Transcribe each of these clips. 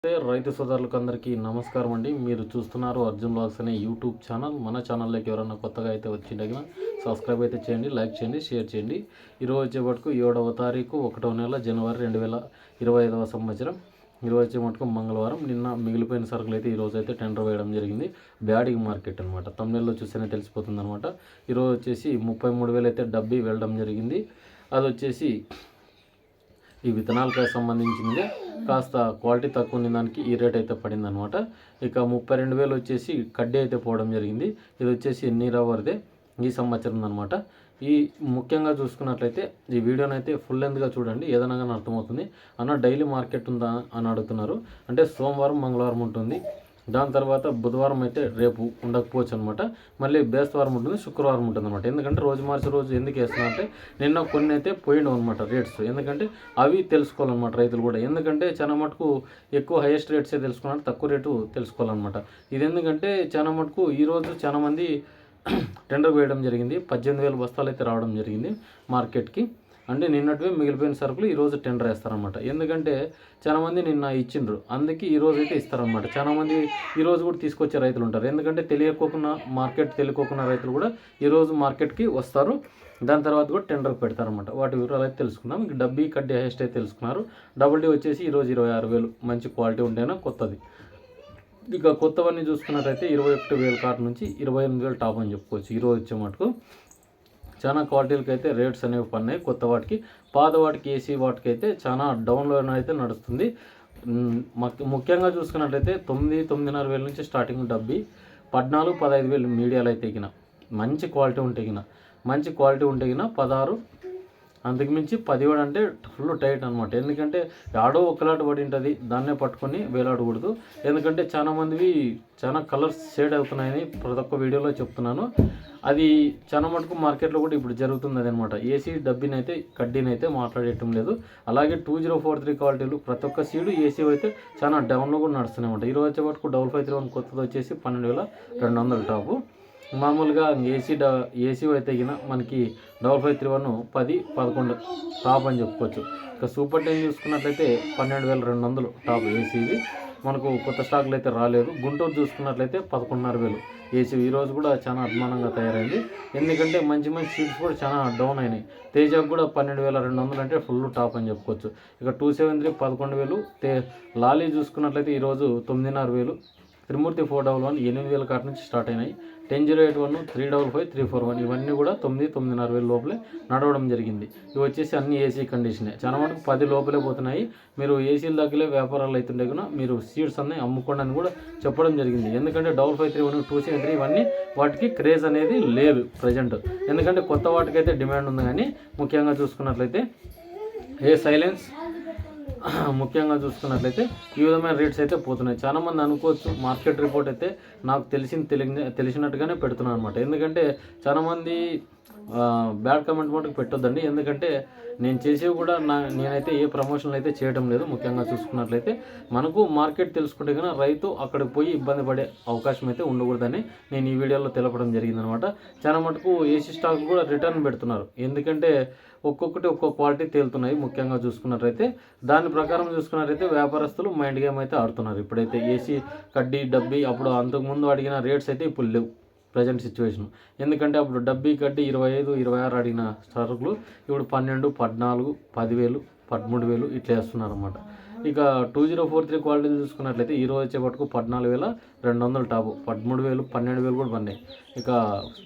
రైతు సోదరులకు అందరికీ నమస్కారం అండి. మీరు చూస్తున్నారు అర్జున్ బ్లాగ్స్ అనే యూట్యూబ్ ఛానల్. మన ఛానల్లోకి ఎవరైనా కొత్తగా అయితే వచ్చిండగిన సబ్స్క్రైబ్ అయితే చేయండి, లైక్ చేయండి, షేర్ చేయండి. ఈరోజు వచ్చేపట్టుకు 7వ తారీఖు 1వ నెల జనవరి 2025వ సంవత్సరం. ఈరోజు వచ్చే మటుకు మంగళవారం. నిన్న మిగిలిపోయిన సరుకులు అయితే ఈరోజు అయితే టెండర్ వేయడం జరిగింది. బ్యాడింగ్ మార్కెట్ అనమాట. తమిళలో చూస్తేనే తెలిసిపోతుంది అనమాట. ఈరోజు వచ్చేసి 33,000 అయితే డబ్బీ వెళ్ళడం జరిగింది. అది వచ్చేసి ఈ విత్తనాలకు సంబంధించింది. కాస్త క్వాలిటీ తక్కువ ఉన్న దానికి ఈ రేట్ అయితే పడింది అనమాట. ఇక 32,000 వచ్చేసి కడ్డీ అయితే పోవడం జరిగింది. ఇది వచ్చేసి నీరావరిదే ఈ సంవత్సరం అనమాట. ఈ ముఖ్యంగా చూసుకున్నట్లయితే ఈ వీడియోని అయితే ఫుల్ లెంత్గా చూడండి, ఏదైనా కానీ అర్థమవుతుంది. అన్న డైలీ మార్కెట్ ఉందా అని అడుగుతున్నారు. అంటే సోమవారం మంగళవారం ఉంటుంది, దాని తర్వాత బుధవారం అయితే రేపు ఉండకపోవచ్చు అనమాట. మళ్ళీ బేస్తవారం ఉంటుంది, శుక్రవారం ఉంటుంది అనమాట. ఎందుకంటే రోజు మార్చి రోజు ఎందుకు వేస్తున్నా అంటే నిన్న కొన్ని అయితే పోయినావు అనమాట రేట్స్. ఎందుకంటే అవి తెలుసుకోవాలన్నమాట రైతులు కూడా. ఎందుకంటే చాలా మటుకు ఎక్కువ హైయెస్ట్ రేట్సే తెలుసుకున్నారు, తక్కువ రేటు తెలుసుకోవాలన్నమాట. ఇది ఎందుకంటే చాలా మటుకు ఈరోజు చాలా మంది టెండర్ వేయడం జరిగింది. 18,000 బస్తాలు అయితే రావడం జరిగింది మార్కెట్కి. అంటే నిన్నటివే మిగిలిపోయిన సరుకులు ఈరోజు టెండర్ వేస్తారనమాట. ఎందుకంటే చాలామంది నిన్న ఇచ్చిండ్రు, అందుకే ఈరోజు అయితే ఇస్తారనమాట. చాలామంది ఈరోజు కూడా తీసుకొచ్చే రైతులు ఉంటారు. ఎందుకంటే తెలియకోకుండా మార్కెట్ తెలియకోకుండా రైతులు కూడా ఈరోజు మార్కెట్కి వస్తారు. దాని తర్వాత కూడా టెండర్ పెడతారనమాట. వాటి వివరాలు అయితే తెలుసుకుందాం. ఇంక డబ్బీ కడ్డీ హైయెస్ట్ అయితే తెలుసుకున్నారు. డబుల్ డీ వచ్చేసి ఈరోజు 26,000 మంచి క్వాలిటీ ఉంటేనే కొత్తది. ఇక కొత్తవన్నీ చూసుకున్నట్టయితే 21,000 కాట నుంచి 28,000 టాప్ అని చెప్పుకోవచ్చు. ఈరోజు వచ్చే మటుకు చాలా క్వాలిటీలకి అయితే రేట్స్ అనేవి పడినాయి. కొత్త వాటికి, పాత వాటికి, ఏసీ వాటికి అయితే చాలా డౌన్లో అయితే నడుస్తుంది. ముఖ్యంగా చూసుకున్నట్లయితే 9,000-9,500 నుంచి స్టార్టింగ్ డబ్బీ, 14,000-15,000 మీడియాలు అయితే ఎగిన మంచి క్వాలిటీ ఉంటే ఎగిన 16, అంతకుమించి 17 అంటే ఫుల్ టైట్ అనమాట. ఎందుకంటే ఆడో ఒకలాట పడి ఉంటుంది, దాన్నే పట్టుకొని వేలాడకూడదు. ఎందుకంటే చాలామందివి చాలా కలర్స్ షేడ్ అవుతున్నాయని ప్రతి ఒక్క వీడియోలో చెప్తున్నాను. అది చాలా మటుకు మార్కెట్లో కూడా ఇప్పుడు జరుగుతుంది అదనమాట. ఏసీ డబ్బీనైతే కడ్డీనైతే మాట్లాడేయటం లేదు. అలాగే 2043 క్వాలిటీలు ప్రతి ఒక్క సీడు ఏసీ అయితే చాలా డౌన్లో కూడా నడుస్తూనే ఉంటాయి. ఈరోజు వచ్చే మటుకు 5531 కొత్తది వచ్చేసి 12,200 టాపు. మామూలుగా ఏసీ అయితే గిన మనకి 5531 10-11 టాప్ అని చెప్పుకోవచ్చు. ఇక సూపర్ 10 చూసుకున్నట్లయితే 12,200 టాప్ ఏసీవి. మనకు కొత్త స్టాకులు అయితే రాలేదు. గుంటూరు చూసుకున్నట్లయితే 11,500 ఏసీ. ఈరోజు కూడా చాలా అభిమానంగా తయారైంది. ఎందుకంటే మంచి సీట్స్ కూడా చాలా డౌన్ అయినాయి. తేజాకు కూడా 12,200 అంటే ఫుల్ టాప్ అని చెప్పుకోవచ్చు. ఇక 273 11,000. లాలీ చూసుకున్నట్లయితే ఈరోజు 9,500. త్రిమూర్తి 411 8,000 కాట నుంచి స్టార్ట్ అయినాయి. 10,081 355 341 ఇవన్నీ కూడా 9,000-9,500 లోపలే నడవడం జరిగింది. ఇవి వచ్చేసి అన్ని ఏసీ కండిషనే. చాలా మటుకు 10 లోపలే పోతున్నాయి. మీరు ఏసీల దగ్గరే వ్యాపారాలు అవుతుండే కన్నా మీరు సీడ్స్ అన్నీ అమ్ముకోండి అని కూడా చెప్పడం జరిగింది. ఎందుకంటే 5531 273 ఇవన్నీ వాటికి క్రేజ్ అనేది లేదు ప్రజెంట్. ఎందుకంటే కొత్త వాటికైతే డిమాండ్ ఉంది. కానీ ముఖ్యంగా చూసుకున్నట్లయితే ముఖ్యంగా చూసుకున్నట్లయితే ఈ విధమైన రేట్స్ అయితే పోతున్నాయి. చాలామంది అనుకోవచ్చు మార్కెట్ రిపోర్ట్ అయితే నాకు తెలిసినట్టుగానే పెడుతున్నాను అనమాట. ఎందుకంటే చాలామంది బ్యాడ్ కామెంట్ మటుకు పెట్టొద్దండి. ఎందుకంటే నేను చేసేవి కూడా నేనైతే ఏ ప్రమోషన్లు అయితే చేయడం లేదు. ముఖ్యంగా చూసుకున్నట్లయితే మనకు మార్కెట్ తెలుసుకుంటే కన్నా రైతు అక్కడికి పోయి ఇబ్బంది పడే అవకాశం అయితే ఉండకూడదని నేను ఈ వీడియోలో తెలపడం జరిగిందనమాట. చాలా మటుకు ఏసీ స్టాక్ కూడా రిటర్న్ పెడుతున్నారు. ఎందుకంటే ఒక్కొక్కటి ఒక్కొక్క క్వాలిటీ తేలుతున్నాయి. ముఖ్యంగా చూసుకున్నట్లయితే దాని ప్రకారం చూసుకున్నట్లయితే వ్యాపారస్తులు మైండ్ గేమ్ అయితే ఆడుతున్నారు. ఇప్పుడైతే ఏసీ కడ్డీ డబ్బీ అప్పుడు అంతకుముందు అడిగిన రేట్స్ అయితే ఇప్పుడు లేవు ప్రజెంట్ సిచ్యువేషన్. ఎందుకంటే అప్పుడు డబ్బీ కడ్డీ 25, 26 అడిగిన సరుకులు ఇప్పుడు 12, 14, 10,000, 13,000 ఇట్లా వేస్తున్నారు అన్నమాట. ఇక 2043 క్వాలిటీలు చూసుకున్నట్లయితే ఈరోజు వచ్చేపట్టుకు 14,200 టాపు, 13,000, 12,000 కూడా పడినాయి. ఇక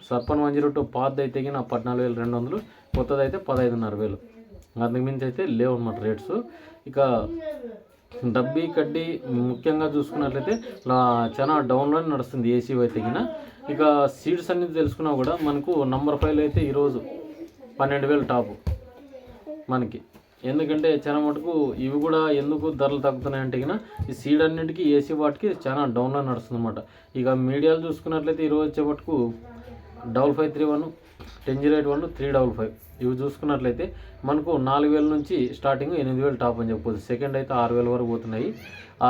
సర్పన్ 102 పాతది అయితే 14,200, కొత్తది అయితే 15,500. అంతకుమించి అయితే లేవు అన్నమాట రేట్స్. ఇక డబ్బీ కడ్డీ ముఖ్యంగా చూసుకున్నట్లయితే చాలా డౌన్లోనే నడుస్తుంది ఏసీ అయితే. ఇక సీడ్స్ అనేది తెలుసుకున్నా కూడా మనకు నంబర్ 5 అయితే ఈరోజు 12,000 టాపు మనకి. ఎందుకంటే చాలా మటుకు ఇవి కూడా ఎందుకు ధరలు తగ్గుతున్నాయంటే ఈ సీడ్ అన్నింటికి ఏసీ వాటికి చాలా డౌన్లో నడుస్తుంది అనమాట. ఇక మీడియాలు చూసుకున్నట్లయితే ఈరోజు వచ్చేపట్టుకు 5531 10,081 355 ఇవి చూసుకున్నట్లయితే మనకు 4,000 నుంచి స్టార్టింగ్ 8,000 టాప్ అని చెప్పుకోవచ్చు. సెకండ్ అయితే 6,000 వరకు పోతున్నాయి.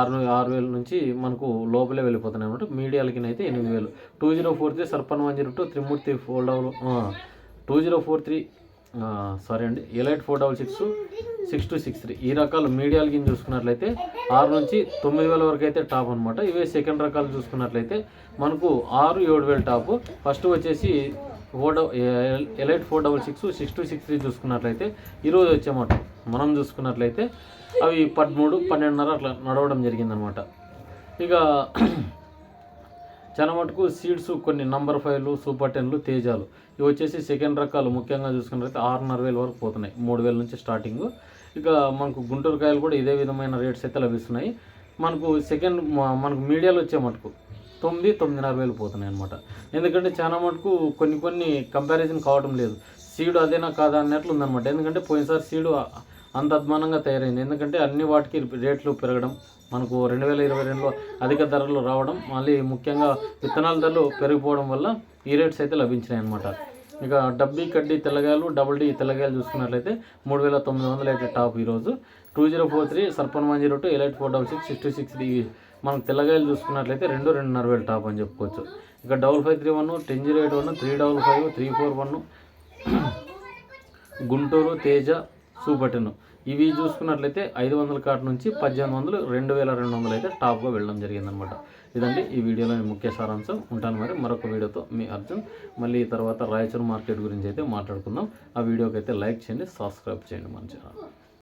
6,000 నుంచి మనకు లోపలే వెళ్ళిపోతున్నాయి అనమాట. మీడియాలకి అయితే 8,000. 2043 సర్పన్ 102 త్రిమూర్తి 2043 సారీ అండి, ఎలైట్ 466 6263 ఈ రకాలు మీడియాలు కింద చూసుకున్నట్లయితే 6 నుంచి 9000 వరకు అయితే టాప్ అనమాట. ఇవే సెకండ్ రకాలు చూసుకున్నట్లయితే మనకు 6-7,000 టాప్. ఫస్ట్ వచ్చేసి ఎలైట్ 466 6263 చూసుకున్నట్లయితే ఈరోజు వచ్చేమాట మనం చూసుకున్నట్లయితే అవి 13-12.5 అట్లా నడవడం జరిగిందనమాట. ఇక చాలా మటుకు సీడ్స్ కొన్ని నంబర్ 5లు సూపర్ 10లు తేజాలు ఇవి వచ్చేసి సెకండ్ రకాలు ముఖ్యంగా చూసుకున్నట్లయితే 6,500 వరకు పోతున్నాయి, 3,000 నుంచి స్టార్టింగ్. ఇక మనకు గుంటూరు కాయలు కూడా ఇదే విధమైన రేట్స్ అయితే లభిస్తున్నాయి. మనకు మీడియాలో వచ్చే మటుకు 9,000-9,500 పోతున్నాయి అనమాట. ఎందుకంటే చాలా మటుకు కొన్ని కంపారిజన్ కావడం లేదు, సీడు అదేనా కాదా అన్నట్లు ఉందన్నమాట. ఎందుకంటే పోయినసారి సీడు అంత అధ్వానంగా తయారైంది, ఎందుకంటే అన్ని వాటికి రేట్లు పెరగడం, మనకు 2022లో అధిక ధరలు రావడం, మళ్ళీ ముఖ్యంగా విత్తనాల ధరలు పెరిగిపోవడం వల్ల ఈ రేట్స్ అయితే లభించినాయి అనమాట. ఇక డబ్బీ కడ్డీ తెల్లగాయలు డబుల్ డి తెల్లగాయలు చూసుకున్నట్లయితే 3,900 అయితే టాప్ ఈరోజు. 2043 సర్పన్ 102 ఎలైట్ 466 6263 మనకు తెల్లగాయలు చూసుకున్నట్లయితే 2,500 టాప్ అని చెప్పుకోవచ్చు. ఇక 5531 1008 355 341 గుంటూరు తేజ సూపర్ 10 ఇవి చూసుకున్నట్లయితే 500 కాట్ నుంచి 1,800 2,200 అయితే టాప్గా వెళ్ళడం జరిగిందనమాట. ఇదండి ఈ వీడియోలోని ముఖ్య సారాంశం. ఉంటాను మరి మరొక వీడియోతో మీ అర్జున్. మళ్ళీ తర్వాత రాయచూరు మార్కెట్ గురించి అయితే మాట్లాడుకుందాం. ఆ వీడియోకి అయితే లైక్ చేయండి, సబ్స్క్రైబ్ చేయండి మన ఛానల్.